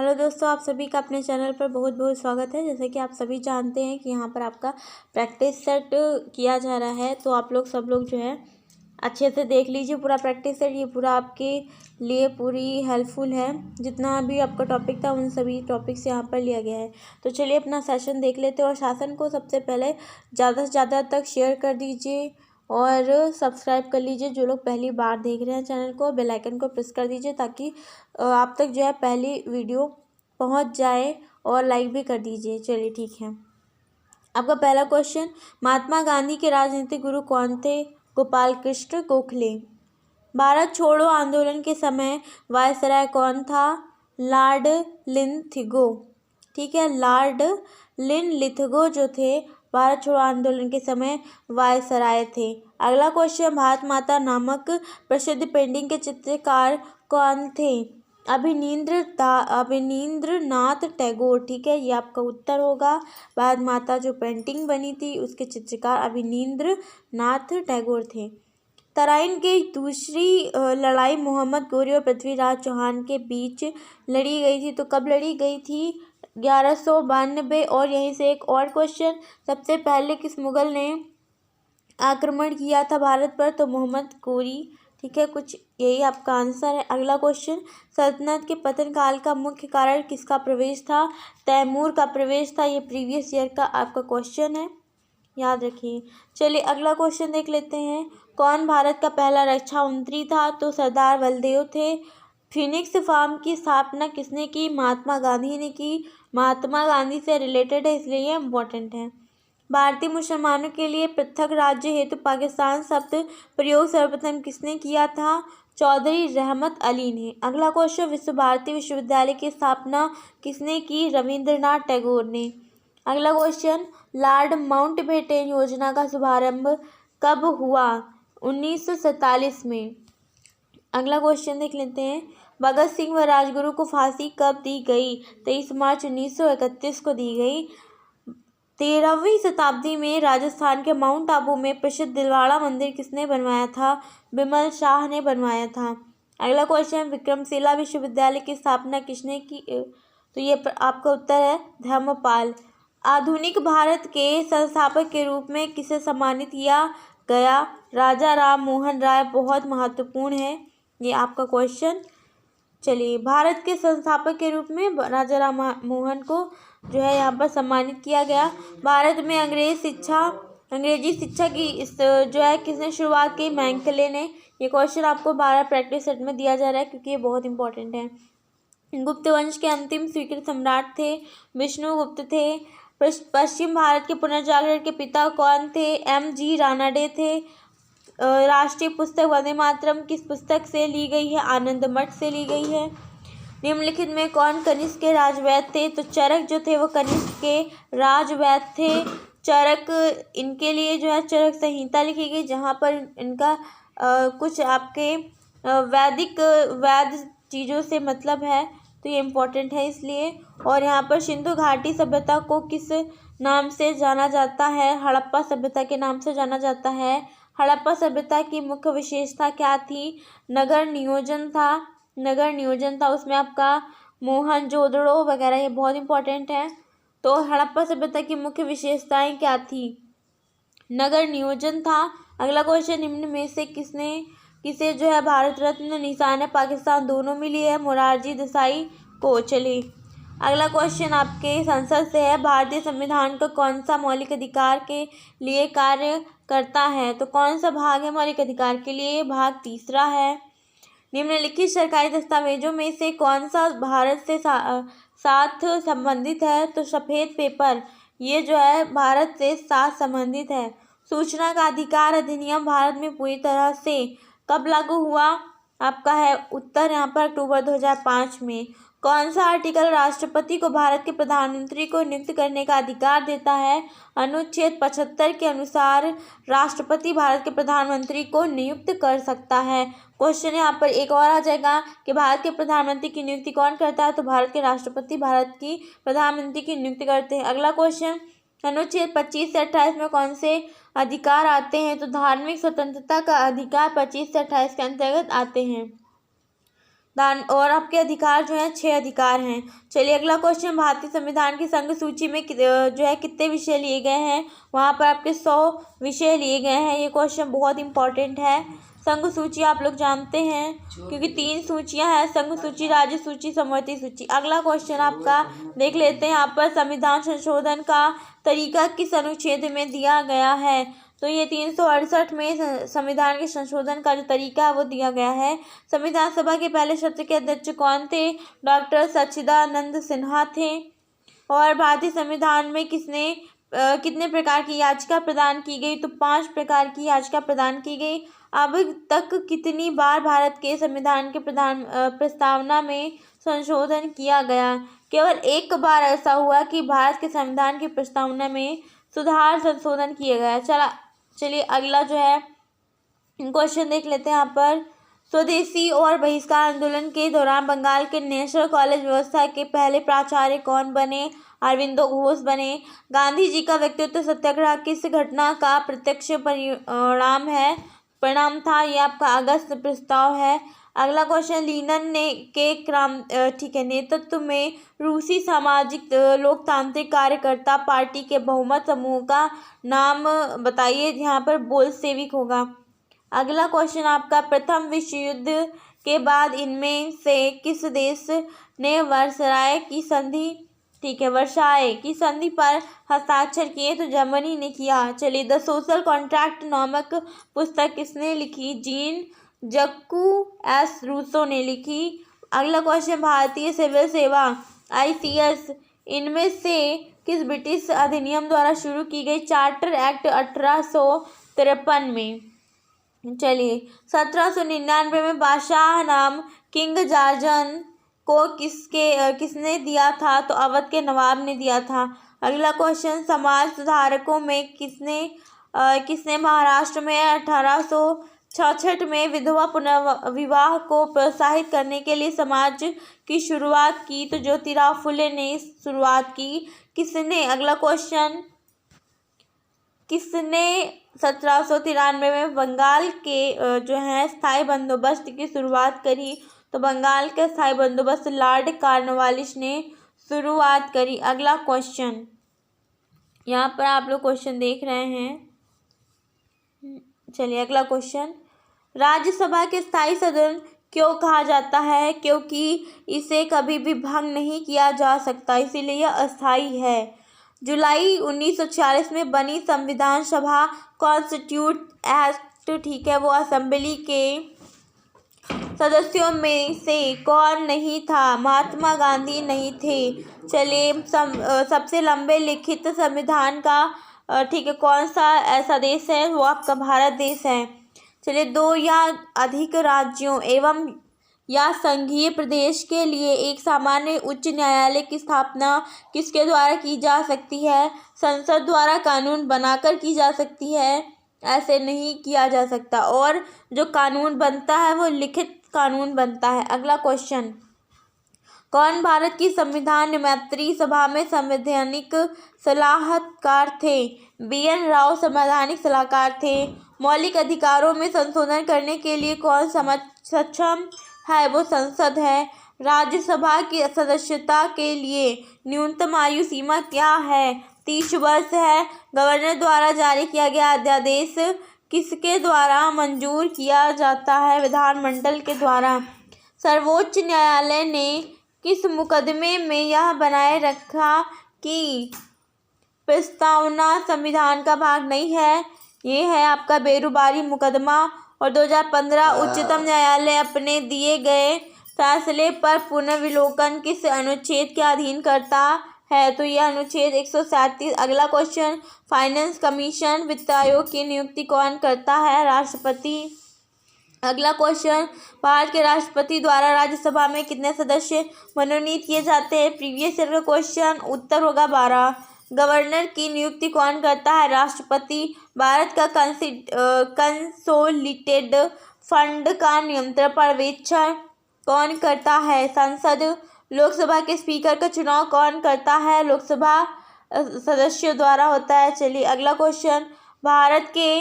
Hello दोस्तों, आप सभी का अपने चैनल पर बहुत बहुत स्वागत है। जैसे कि आप सभी जानते हैं कि यहाँ पर आपका प्रैक्टिस सेट किया जा रहा है, तो आप लोग सब लोग जो है अच्छे से देख लीजिए पूरा प्रैक्टिस सेट। ये पूरा आपके लिए पूरी हेल्पफुल है। जितना भी आपका टॉपिक था उन सभी टॉपिक्स यहाँ पर लिया गया है। तो चलिए अपना सेशन देख लेते हैं। और सेशन को सबसे पहले ज़्यादा से ज़्यादा तक शेयर कर दीजिए और सब्सक्राइब कर लीजिए। जो लोग पहली बार देख रहे हैं चैनल को, बेल आइकन को प्रेस कर दीजिए ताकि आप तक जो है पहली वीडियो पहुंच जाए, और लाइक भी कर दीजिए। चलिए ठीक है। आपका पहला क्वेश्चन, महात्मा गांधी के राजनीतिक गुरु कौन थे? गोपाल कृष्ण गोखले। भारत छोड़ो आंदोलन के समय वायसराय कौन था? लॉर्ड लिनथिगो। ठीक है, लॉर्ड लिनथिगो जो थे भारत छोड़ो आंदोलन के समय वायसराय थे। अगला क्वेश्चन, भारत माता नामक प्रसिद्ध पेंटिंग के चित्रकार कौन थे? अवनींद्रनाथ टैगोर। ठीक है, ये आपका उत्तर होगा। भारत माता जो पेंटिंग बनी थी उसके चित्रकार अवनींद्रनाथ टैगोर थे। तराइन की दूसरी लड़ाई मोहम्मद गोरी और पृथ्वीराज चौहान के बीच लड़ी गई थी, तो कब लड़ी गई थी? 1192। और यहीं से एक और क्वेश्चन, सबसे पहले किस मुगल ने आक्रमण किया था भारत पर? तो मोहम्मद गोरी। ठीक है, कुछ यही आपका आंसर है। अगला क्वेश्चन, सल्तनत के पतन काल का मुख्य कारण किसका प्रवेश था? तैमूर का प्रवेश था। ये प्रीवियस ईयर का आपका क्वेश्चन है, याद रखिए। चलिए अगला क्वेश्चन देख लेते हैं। कौन भारत का पहला रक्षा मंत्री था? तो सरदार बलदेव थे। फिनिक्स फार्म की स्थापना किसने की? महात्मा गांधी ने की। महात्मा गांधी से रिलेटेड है इसलिए ये इम्पोर्टेंट है। भारतीय मुसलमानों के लिए पृथक राज्य हेतु पाकिस्तान शब्द प्रयोग सर्वप्रथम किसने किया था? चौधरी रहमत अली ने। अगला क्वेश्चन, विश्व भारती विश्वविद्यालय की स्थापना किसने की? रविंद्रनाथ टैगोर ने। अगला क्वेश्चन, लॉर्ड माउंटबेटन योजना का शुभारंभ कब हुआ? 1947 में। अगला क्वेश्चन देख लेते हैं। भगत सिंह व राजगुरु को फांसी कब दी गई? 23 मार्च 1931 को दी गई। 13वीं शताब्दी में राजस्थान के माउंट आबू में प्रसिद्ध दिलवाड़ा मंदिर किसने बनवाया था? बिमल शाह ने बनवाया था। अगला क्वेश्चन, विक्रमशिला विश्वविद्यालय की स्थापना किसने की? तो ये आपका उत्तर है धर्मपाल। आधुनिक भारत के संस्थापक के रूप में किसे सम्मानित किया गया? राजा राम मोहन राय। बहुत महत्वपूर्ण है ये आपका क्वेश्चन। चलिए, भारत के संस्थापक के रूप में राजा राम मोहन को जो है यहाँ पर सम्मानित किया गया। भारत में अंग्रेजी शिक्षा की जो है किसने शुरुआत की? मैंकले ने। ये क्वेश्चन आपको 12 प्रैक्टिस सेट में दिया जा रहा है क्योंकि ये बहुत इंपॉर्टेंट है। गुप्त वंश के अंतिम स्वीकृत सम्राट थे विष्णुगुप्त थे। पश्चिम भारत के पुनर्जागरण के पिता कौन थे? M.G. रानाडे थे। राष्ट्रीय पुस्तक वंदे मातरम किस पुस्तक से ली गई है? आनंद मठ से ली गई है। निम्नलिखित में कौन कनिष्क के राजवैद्य थे? तो चरक जो थे वो कनिष्क के राजवैद्य थे। चरक, इनके लिए जो है चरक संहिता लिखी गई जहाँ पर इनका कुछ आपके वैदिक चीज़ों से मतलब है, तो ये इम्पोर्टेंट है इसलिए। और यहाँ पर सिंधु घाटी सभ्यता को किस नाम से जाना जाता है? हड़प्पा सभ्यता के नाम से जाना जाता है। हड़प्पा सभ्यता की मुख्य विशेषता क्या थी? नगर नियोजन था। उसमें आपका मोहनजोदड़ो वगैरह ये बहुत इंपॉर्टेंट है। तो हड़प्पा सभ्यता की मुख्य विशेषताएं क्या थी? नगर नियोजन था। अगला क्वेश्चन, निम्न में से किसे जो है भारत रत्न निशान पाकिस्तान दोनों मिली है? मोरारजी देसाई को। चलिए अगला क्वेश्चन आपके संसद से है। भारतीय संविधान का कौन सा मौलिक अधिकार के लिए कार्य करता है? तो कौन सा भाग है मौलिक अधिकार के लिए? भाग 3 है। निम्नलिखित सरकारी दस्तावेजों में से कौन सा भारत से साथ संबंधित है? तो सफ़ेद पेपर, ये जो है भारत से साथ संबंधित है। सूचना का अधिकार अधिनियम भारत में पूरी तरह से कब लागू हुआ? आपका है उत्तर यहाँ पर अक्टूबर 2005 में। कौन सा आर्टिकल राष्ट्रपति को भारत के प्रधानमंत्री को नियुक्त करने का अधिकार देता है? अनुच्छेद 75 के अनुसार राष्ट्रपति भारत के प्रधानमंत्री को नियुक्त कर सकता है। क्वेश्चन यहाँ पर एक और आ जाएगा कि भारत के प्रधानमंत्री की नियुक्ति कौन करता है? तो भारत के राष्ट्रपति भारत की प्रधानमंत्री की नियुक्ति करते हैं। अगला क्वेश्चन, अनुच्छेद 25 से 28 में कौन से अधिकार आते हैं? तो धार्मिक स्वतंत्रता का अधिकार 25 से 28 के अंतर्गत आते हैं। दान और आपके अधिकार जो हैं 6 अधिकार हैं। चलिए अगला क्वेश्चन, भारतीय संविधान की संघ सूची में जो है कितने विषय लिए गए हैं? वहाँ पर आपके 100 विषय लिए गए हैं। ये क्वेश्चन बहुत इंपॉर्टेंट है। संघ सूची आप लोग जानते हैं क्योंकि 3 सूचियां हैं, संघ सूची, राज्य सूची, समवर्ती सूची। अगला क्वेश्चन आपका देख लेते हैं। यहाँ पर संविधान संशोधन का तरीका किस अनुच्छेद में दिया गया है? तो ये 368 में संविधान के संशोधन का जो तरीका है वो दिया गया है। संविधान सभा के पहले सत्र के अध्यक्ष कौन थे? डॉक्टर सच्चिदानंद सिन्हा थे। और भारतीय संविधान में कितने प्रकार की याचिका प्रदान की गई? तो 5 प्रकार की याचिका प्रदान की गई। अब तक कितनी बार भारत के संविधान के प्रस्तावना में संशोधन किया गया? केवल एक बार ऐसा हुआ कि भारत के संविधान की प्रस्तावना में सुधार संशोधन किया गया। चलिए अगला जो है क्वेश्चन देख लेते हैं। यहाँ पर स्वदेशी और बहिष्कार आंदोलन के दौरान बंगाल के नेशनल कॉलेज व्यवस्था के पहले प्राचार्य कौन बने? अरविंदो घोष बने। गांधी जी का व्यक्तित्व सत्याग्रह किस घटना का प्रत्यक्ष परिणाम था? ये आपका अगस्त प्रस्ताव है। अगला क्वेश्चन, लीनिन के नेतृत्व में रूसी सामाजिक लोकतांत्रिक कार्यकर्ता पार्टी के बहुमत समूह का नाम बताइए। यहाँ पर बोल्शेविक होगा। अगला क्वेश्चन आपका, प्रथम विश्व युद्ध के बाद इनमें से किस देश ने वर्साय की संधि पर हस्ताक्षर किए? तो जर्मनी ने किया। चलिए, द सोशल कॉन्ट्रैक्ट नामक पुस्तक किसने लिखी? जीन जक्कू एस रूसो ने लिखी। अगला क्वेश्चन, भारतीय सिविल सेवा ICS इनमें से किस ब्रिटिश अधिनियम द्वारा शुरू की गई? चार्टर एक्ट 1853 में। चलिए, 1799 में बादशाह नाम किंग जॉर्ज को किसने दिया था? तो अवध के नवाब ने दिया था। अगला क्वेश्चन, समाज सुधारकों में किसने महाराष्ट्र में 1866 में विधवा पुनर्विवाह को प्रोत्साहित करने के लिए समाज की शुरुआत की? तो ज्योतिराव फुले ने शुरुआत की। किसने? अगला क्वेश्चन, किसने 1793 में बंगाल के जो है स्थायी बंदोबस्त की शुरुआत करी? तो बंगाल के स्थायी बंदोबस्त लॉर्ड कॉर्नवालिस ने शुरुआत करी। अगला क्वेश्चन, यहाँ पर आप लोग क्वेश्चन देख रहे हैं। चलिए अगला क्वेश्चन, राज्यसभा के स्थायी सदन क्यों कहा जाता है? क्योंकि इसे कभी भी भंग नहीं किया जा सकता, इसीलिए यह अस्थायी है। जुलाई 1946 में बनी संविधान सभा कॉन्स्टिट्यूट एक्ट वो असेंबली के सदस्यों में से कौन नहीं था? महात्मा गांधी नहीं थे। चलिए, सबसे लंबे लिखित संविधान का कौन सा ऐसा देश है? वो आपका भारत देश है। चलिए, 2 या अधिक राज्यों एवं या संघीय प्रदेश के लिए एक सामान्य उच्च न्यायालय की स्थापना किसके द्वारा की जा सकती है? संसद द्वारा कानून बनाकर की जा सकती है, ऐसे नहीं किया जा सकता। और जो कानून बनता है वो लिखित कानून बनता है। अगला क्वेश्चन, कौन भारत की संविधान निर्मात्री सभा में संवैधानिक सलाहकार थे? BN राव संवैधानिक सलाहकार थे। मौलिक अधिकारों में संशोधन करने के लिए कौन सक्षम है? वो संसद है। राज्यसभा की सदस्यता के लिए न्यूनतम आयु सीमा क्या है? 30 वर्ष है। गवर्नर द्वारा जारी किया गया अध्यादेश किसके द्वारा मंजूर किया जाता है? विधानमंडल के द्वारा। सर्वोच्च न्यायालय ने किस मुकदमे में यह बनाए रखा कि प्रस्तावना संविधान का भाग नहीं है? ये है आपका बेरुबारी मुकदमा। और 2015 उच्चतम न्यायालय अपने दिए गए फैसले पर पुनर्विलोकन किस अनुच्छेद के अधीन करता है? तो यह अनुच्छेद 137। अगला क्वेश्चन, फाइनेंस कमीशन वित्त आयोग की नियुक्ति कौन करता है? राष्ट्रपति। अगला क्वेश्चन, भारत के राष्ट्रपति द्वारा राज्यसभा में कितने सदस्य मनोनीत किए जाते हैं? प्रीवियस ईयर का क्वेश्चन, उत्तर होगा 12। गवर्नर की नियुक्ति कौन करता है? राष्ट्रपति। भारत का कंसोलिडेटेड फंड का नियंत्रण पर्यवेक्षण कौन करता है? संसद। लोकसभा के स्पीकर का चुनाव कौन करता है? लोकसभा सदस्यों द्वारा होता है। चलिए अगला क्वेश्चन, भारत के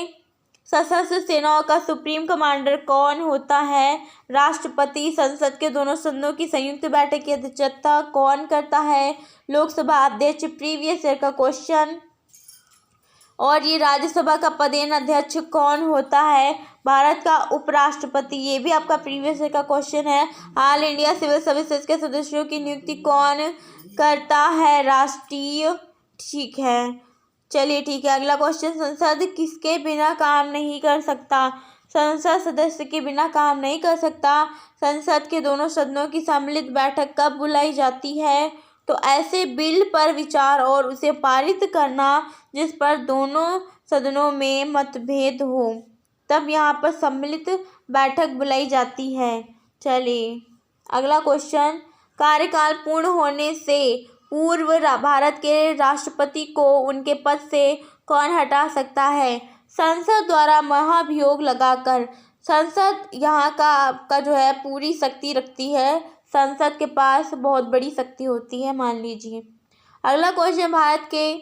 सशस्त्र सेनाओं का सुप्रीम कमांडर कौन होता है? राष्ट्रपति। संसद के दोनों सदनों की संयुक्त बैठक की अध्यक्षता कौन करता है? लोकसभा अध्यक्ष। प्रीवियस ईयर का क्वेश्चन। और ये राज्यसभा का पदेन अध्यक्ष कौन होता है? भारत का उपराष्ट्रपति। ये भी आपका प्रीवियस ईयर का क्वेश्चन है। ऑल इंडिया सिविल सर्विसेज के सदस्यों की नियुक्ति कौन करता है? राष्ट्रीय। ठीक है, चलिए ठीक है। अगला क्वेश्चन, संसद किसके बिना काम नहीं कर सकता? संसद सदस्य के बिना काम नहीं कर सकता। संसद के दोनों सदनों की सम्मिलित बैठक कब बुलाई जाती है? तो ऐसे बिल पर विचार और उसे पारित करना जिस पर दोनों सदनों में मतभेद हो, तब यहाँ पर सम्मिलित बैठक बुलाई जाती है। चलिए अगला क्वेश्चन, कार्यकाल पूर्ण होने से पूर्व भारत के राष्ट्रपति को उनके पद से कौन हटा सकता है? संसद द्वारा महाभियोग लगाकर। संसद यहाँ का आपका जो है पूरी शक्ति रखती है। संसद के पास बहुत बड़ी शक्ति होती है, मान लीजिए। अगला क्वेश्चन, भारत के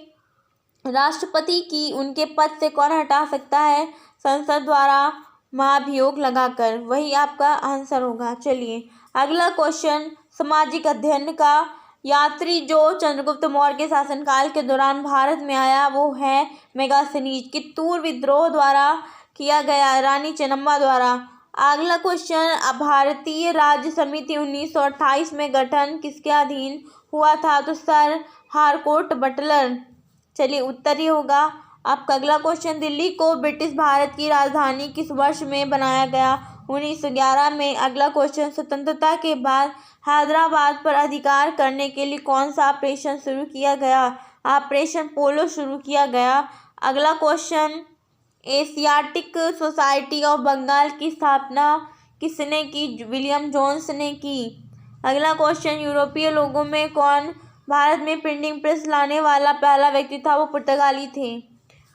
राष्ट्रपति की उनके पद से कौन हटा सकता है? संसद द्वारा महाभियोग लगाकर। वही आपका आंसर होगा। चलिए अगला क्वेश्चन, सामाजिक अध्ययन का यात्री जो चंद्रगुप्त मौर्य के शासनकाल के दौरान भारत में आया वो है मेगास्थनीज। कित्तूर विद्रोह द्वारा किया गया, रानी चेन्नम्मा द्वारा। अगला क्वेश्चन, भारतीय राज्य समिति 1928 में गठन किसके अधीन हुआ था? तो सर हारकोर्ट बटलर। चलिए उत्तर ही होगा आपका। अगला क्वेश्चन, दिल्ली को ब्रिटिश भारत की राजधानी किस वर्ष में बनाया गया? 1911 में। अगला क्वेश्चन, स्वतंत्रता के बाद हैदराबाद पर अधिकार करने के लिए कौन सा ऑपरेशन शुरू किया गया? ऑपरेशन पोलो शुरू किया गया। अगला question, Asiatic society of Bengal की स्थापना किसने की? विलियम जोन्स ने की। अगला क्वेश्चन, यूरोपीय लोगों में कौन भारत में प्रिंटिंग प्रेस लाने वाला पहला व्यक्ति था? वो पुर्तगाली थे।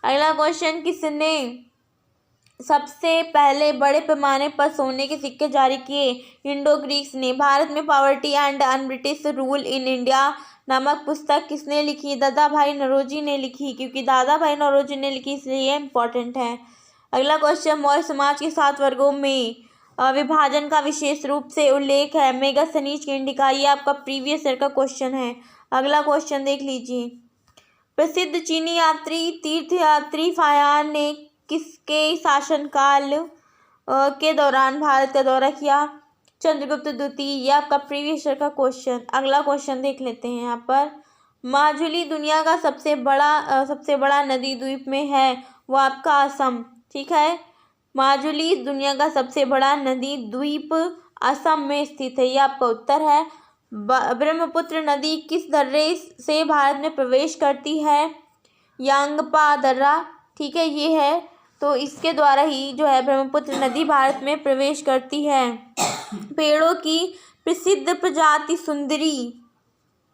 अगला क्वेश्चन, किसने सबसे पहले बड़े पैमाने पर सोने के सिक्के जारी किए? इंडो ग्रीक्स ने। भारत में poverty and un British rule in India नामक पुस्तक किसने लिखी? दादा भाई नौरोजी ने लिखी, क्योंकि दादा भाई नौरोजी ने लिखी इसलिए ये इम्पोर्टेंट है। अगला क्वेश्चन, मौर्य समाज के 7 वर्गों में विभाजन का विशेष रूप से उल्लेख है? मेगास्थनीज की इंडिका। ये आपका प्रीवियस ईयर का क्वेश्चन है। अगला क्वेश्चन देख लीजिए, प्रसिद्ध चीनी यात्री तीर्थयात्री फाहियान ने किसके शासनकाल के दौरान भारत का दौरा किया? चंद्रगुप्त द्वितीय। ये आपका प्रीवियस ईयर का क्वेश्चन। अगला क्वेश्चन देख लेते हैं यहाँ पर, माजुली दुनिया का सबसे बड़ा नदी द्वीप में है, वो आपका असम। ठीक है, माजुली दुनिया का सबसे बड़ा नदी द्वीप असम में स्थित है। ये आपका उत्तर है। ब्रह्मपुत्र नदी किस दर्रे से भारत में प्रवेश करती है? यांगपा दर्रा। ठीक है, ये है, तो इसके द्वारा ही जो है ब्रह्मपुत्र नदी भारत में प्रवेश करती है। पेड़ों की प्रसिद्ध प्रजाति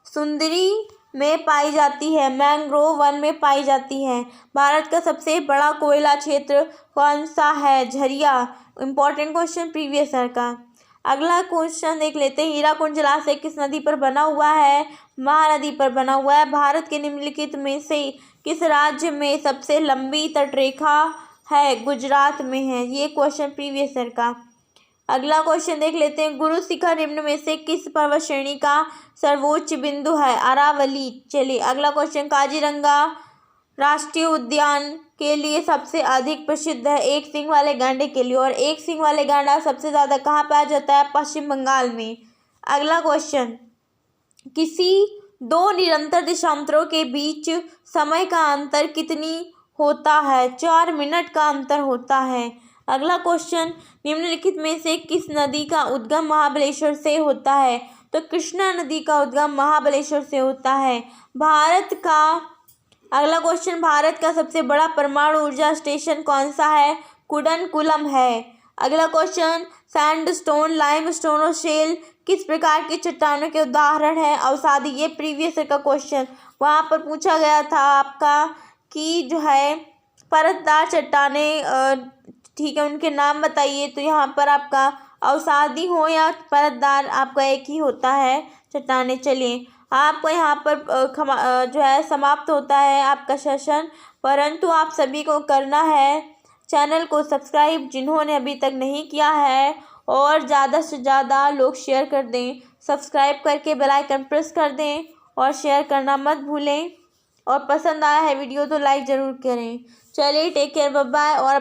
सुंदरी में पाई जाती है, मैंग्रोव वन में पाई जाती है। भारत का सबसे बड़ा कोयला क्षेत्र कौन सा है? Jharia. Important question previous year का। अगला क्वेश्चन देख लेते हैं, हीराकुंड जलाशय किस नदी पर बना हुआ है? महानदी पर बना हुआ है। भारत के निम्नलिखित में से किस राज्य में सबसे लंबी तटरेखा है? गुजरात में है। ये क्वेश्चन प्रीवियस ईयर का। अगला क्वेश्चन देख लेते हैं, गुरु शिखर निम्न में से किस पर्वत श्रेणी का सर्वोच्च बिंदु है? अरावली। चलिए अगला क्वेश्चन, काजीरंगा राष्ट्रीय उद्यान के लिए सबसे अधिक प्रसिद्ध है? एक सींग वाले गांडे के लिए, और एक सींग वाले गांडा सबसे ज़्यादा कहाँ पाया जाता है? पश्चिम बंगाल में। अगला क्वेश्चन, किसी 2 निरंतर देशांतरों के बीच समय का अंतर कितनी होता है? 4 मिनट का अंतर होता है। अगला क्वेश्चन, निम्नलिखित में से किस नदी का उद्गम महाबलेश्वर से होता है? तो कृष्णा नदी का उद्गम महाबलेश्वर से होता है। अगला क्वेश्चन, भारत का सबसे बड़ा परमाणु ऊर्जा स्टेशन कौन सा है? कुडनकुलम है। अगला क्वेश्चन, सैंडस्टोन, लाइमस्टोन और शेल किस प्रकार की चट्टानों के उदाहरण है? अवसादी। ये प्रीवियस ईयर का क्वेश्चन, वहाँ पर पूछा गया था आपका कि जो है परतदार चट्टानें, ठीक है, उनके नाम बताइए। तो यहाँ पर आपका अवसादी हो या परतदार, आपका एक ही होता है चट्टानें। चलिए आपको यहाँ पर जो है समाप्त होता है आपका सेशन, परंतु आप सभी को करना है चैनल को सब्सक्राइब जिन्होंने अभी तक नहीं किया है, और ज़्यादा से ज़्यादा लोग शेयर कर दें। सब्सक्राइब करके बेल आइकन प्रेस कर दें और शेयर करना मत भूलें। और पसंद आया है वीडियो तो लाइक ज़रूर करें। चलिए टेक केयर, बाय बाय। और